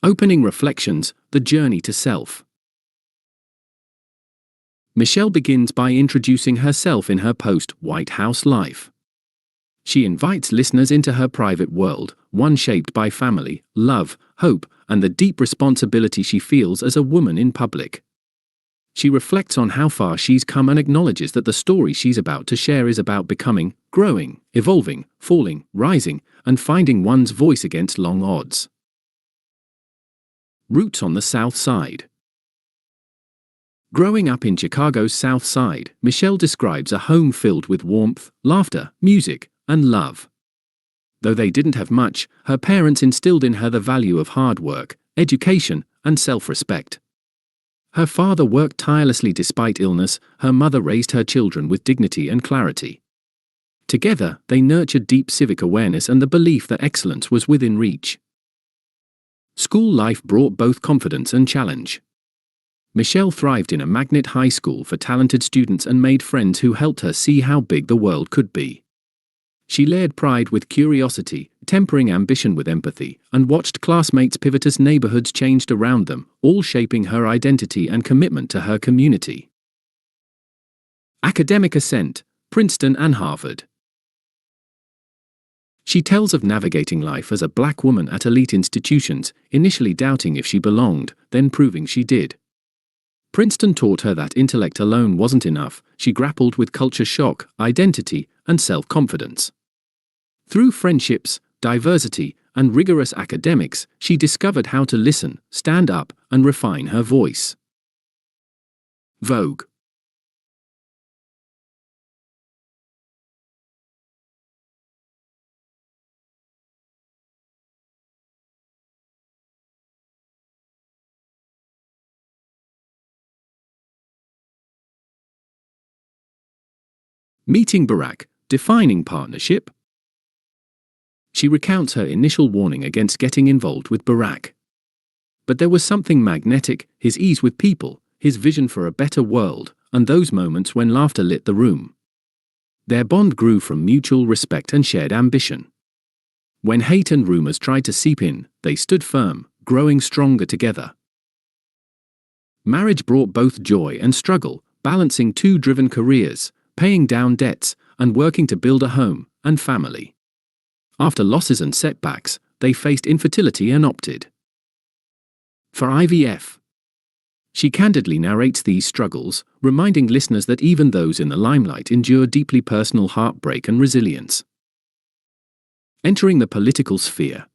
Opening Reflections, The Journey to Self. Michelle begins by introducing herself in her post-White House life. She invites listeners into her private world, one shaped by family, love, hope, and the deep responsibility she feels as a woman in public. She reflects on how far she's come and acknowledges that the story she's about to share is about becoming, growing, evolving, falling, rising, and finding one's voice against long odds. Roots on the South Side. Growing up in Chicago's South Side, Michelle describes a home filled with warmth, laughter, music, and love. Though they didn't have much, her parents instilled in her the value of hard work, education, and self-respect. Her father worked tirelessly despite illness, her mother raised her children with dignity and clarity. Together, they nurtured deep civic awareness and the belief that excellence was within reach. School life brought both confidence and challenge. Michelle thrived in a magnet high school for talented students and made friends who helped her see how big the world could be. She layered pride with curiosity, tempering ambition with empathy, and watched classmates pivot as neighborhoods changed around them, all shaping her identity and commitment to her community. Academic Ascent, Princeton and Harvard. She tells of navigating life as a black woman at elite institutions, initially doubting if she belonged, then proving she did. Princeton taught her that intellect alone wasn't enough. She grappled with culture shock, identity, and self-confidence. Through friendships, diversity, and rigorous academics, she discovered how to listen, stand up, and refine her voice. Vogue. Meeting Barack, Defining Partnership. She recounts her initial warning against getting involved with Barack. But there was something magnetic, his ease with people, his vision for a better world, and those moments when laughter lit the room. Their bond grew from mutual respect and shared ambition. When hate and rumors tried to seep in, they stood firm, growing stronger together. Marriage brought both joy and struggle, balancing two driven careers, paying down debts, and working to build a home and family. After losses and setbacks, they faced infertility and opted for IVF. She candidly narrates these struggles, reminding listeners that even those in the limelight endure deeply personal heartbreak and resilience. Entering the political sphere.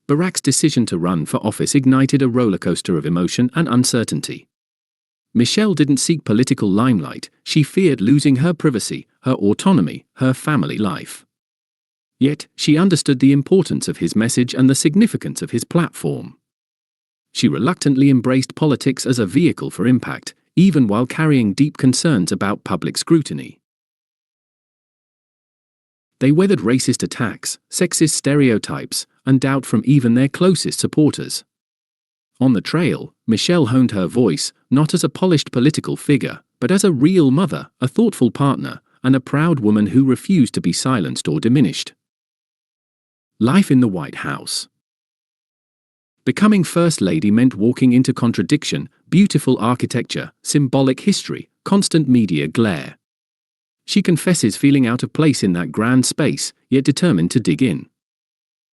Barack's decision to run for office ignited a rollercoaster of emotion and uncertainty. Michelle didn't seek political limelight, she feared losing her privacy, her autonomy, her family life. Yet, she understood the importance of his message and the significance of his platform. She reluctantly embraced politics as a vehicle for impact, even while carrying deep concerns about public scrutiny. They weathered racist attacks, sexist stereotypes, and doubt from even their closest supporters. On the trail, Michelle honed her voice, not as a polished political figure, but as a real mother, a thoughtful partner, and a proud woman who refused to be silenced or diminished. Life in the White House. Becoming First Lady meant walking into contradiction, beautiful architecture, symbolic history, constant media glare. She confesses feeling out of place in that grand space, yet determined to dig in.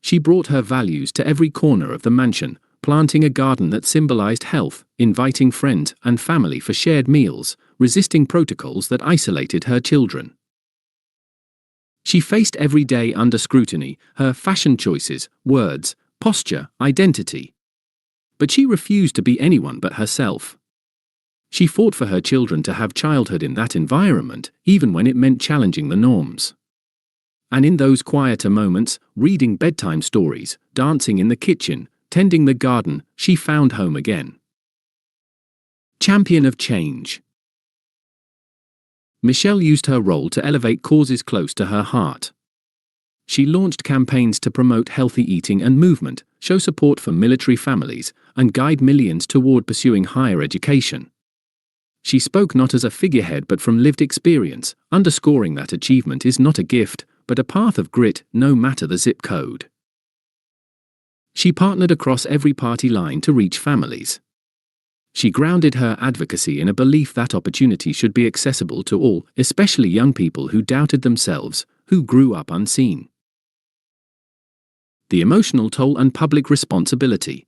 She brought her values to every corner of the mansion, planting a garden that symbolized health, inviting friends and family for shared meals, resisting protocols that isolated her children. She faced every day under scrutiny, her fashion choices, words, posture, identity. But she refused to be anyone but herself. She fought for her children to have childhood in that environment, even when it meant challenging the norms. And in those quieter moments, reading bedtime stories, dancing in the kitchen, tending the garden, she found home again. Champion of change. Michelle used her role to elevate causes close to her heart. She launched campaigns to promote healthy eating and movement, show support for military families, and guide millions toward pursuing higher education. She spoke not as a figurehead but from lived experience, underscoring that achievement is not a gift, but a path of grit, no matter the zip code. She partnered across every party line to reach families. She grounded her advocacy in a belief that opportunity should be accessible to all, especially young people who doubted themselves, who grew up unseen. The emotional toll and public responsibility.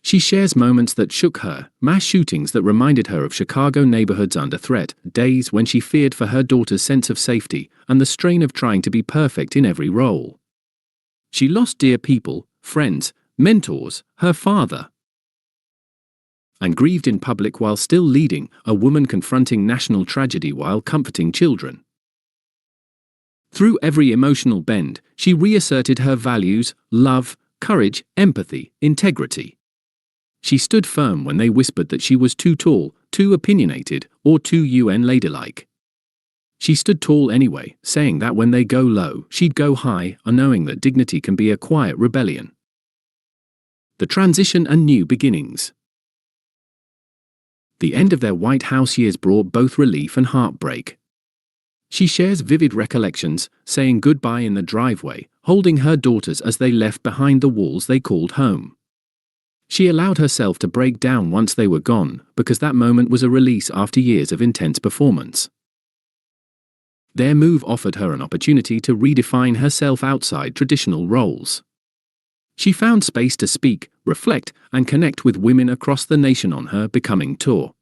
She shares moments that shook her, mass shootings that reminded her of Chicago neighborhoods under threat, days when she feared for her daughter's sense of safety, and the strain of trying to be perfect in every role. She lost dear people, friends, mentors, her father, and grieved in public while still leading, a woman confronting national tragedy while comforting children. Through every emotional bend, she reasserted her values: love, courage, empathy, integrity. She stood firm when they whispered that she was too tall, too opinionated, or too UN ladylike. She stood tall anyway, saying that when they go low, she'd go high, unknowing that dignity can be a quiet rebellion. The transition and new beginnings. The end of their White House years brought both relief and heartbreak. She shares vivid recollections, saying goodbye in the driveway, holding her daughters as they left behind the walls they called home. She allowed herself to break down once they were gone, because that moment was a release after years of intense performance. Their move offered her an opportunity to redefine herself outside traditional roles. She found space to speak, reflect, and connect with women across the nation on her Becoming tour.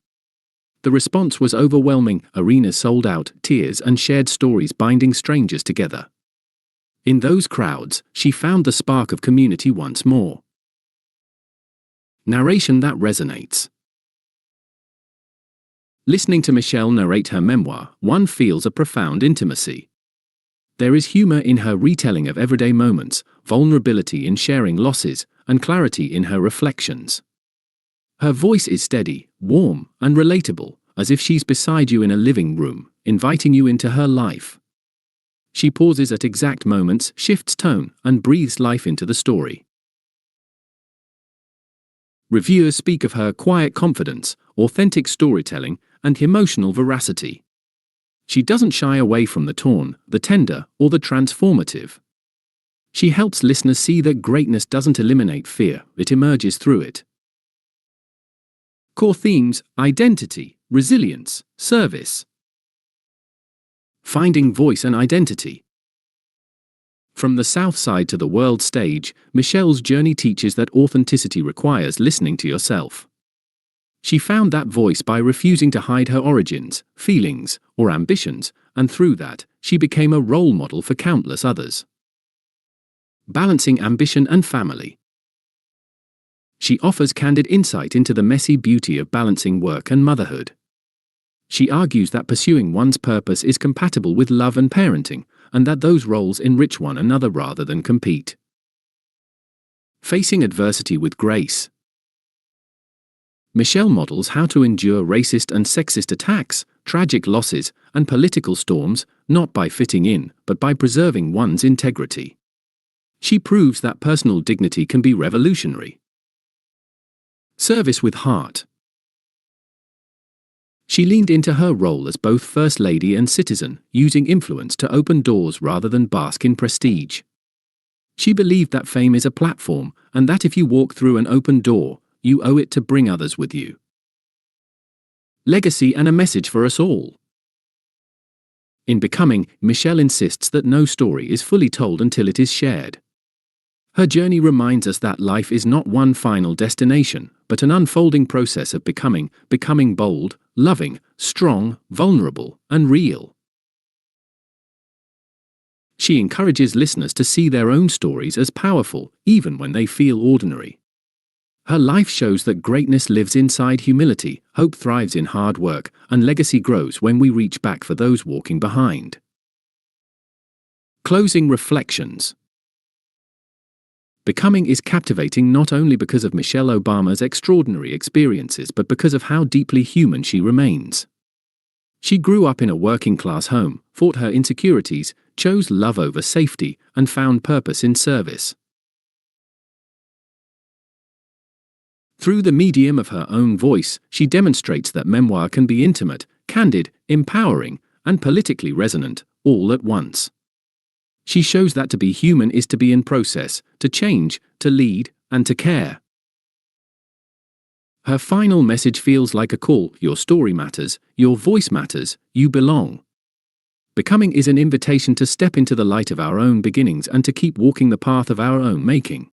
The response was overwhelming: arenas sold out, tears and shared stories binding strangers together. In those crowds, she found the spark of community once more. Narration that resonates. Listening to Michelle narrate her memoir, one feels a profound intimacy. There is humor in her retelling of everyday moments, vulnerability in sharing losses, and clarity in her reflections. Her voice is steady, warm, and relatable, as if she's beside you in a living room, inviting you into her life. She pauses at exact moments, shifts tone, and breathes life into the story. Reviewers speak of her quiet confidence, authentic storytelling, and emotional veracity. She doesn't shy away from the torn, the tender, or the transformative. She helps listeners see that greatness doesn't eliminate fear, it emerges through it. Core themes: identity, resilience, service. Finding voice and identity. From the South Side to the world stage, Michelle's journey teaches that authenticity requires listening to yourself. She found that voice by refusing to hide her origins, feelings, or ambitions, and through that, she became a role model for countless others. Balancing ambition and family. She offers candid insight into the messy beauty of balancing work and motherhood. She argues that pursuing one's purpose is compatible with love and parenting, and that those roles enrich one another rather than compete. Facing adversity with grace. Michelle models how to endure racist and sexist attacks, tragic losses, and political storms, not by fitting in, but by preserving one's integrity. She proves that personal dignity can be revolutionary. Service with heart. She leaned into her role as both First Lady and citizen, using influence to open doors rather than bask in prestige. She believed that fame is a platform, and that if you walk through an open door, you owe it to bring others with you. Legacy and a message for us all. In Becoming, Michelle insists that no story is fully told until it is shared. Her journey reminds us that life is not one final destination, but an unfolding process of becoming bold, loving, strong, vulnerable, and real. She encourages listeners to see their own stories as powerful, even when they feel ordinary. Her life shows that greatness lives inside humility, hope thrives in hard work, and legacy grows when we reach back for those walking behind. Closing reflections. Becoming is captivating not only because of Michelle Obama's extraordinary experiences but because of how deeply human she remains. She grew up in a working-class home, fought her insecurities, chose love over safety, and found purpose in service. Through the medium of her own voice, she demonstrates that memoir can be intimate, candid, empowering, and politically resonant, all at once. She shows that to be human is to be in process, to change, to lead, and to care. Her final message feels like a call: your story matters, your voice matters, you belong. Becoming is an invitation to step into the light of our own beginnings and to keep walking the path of our own making.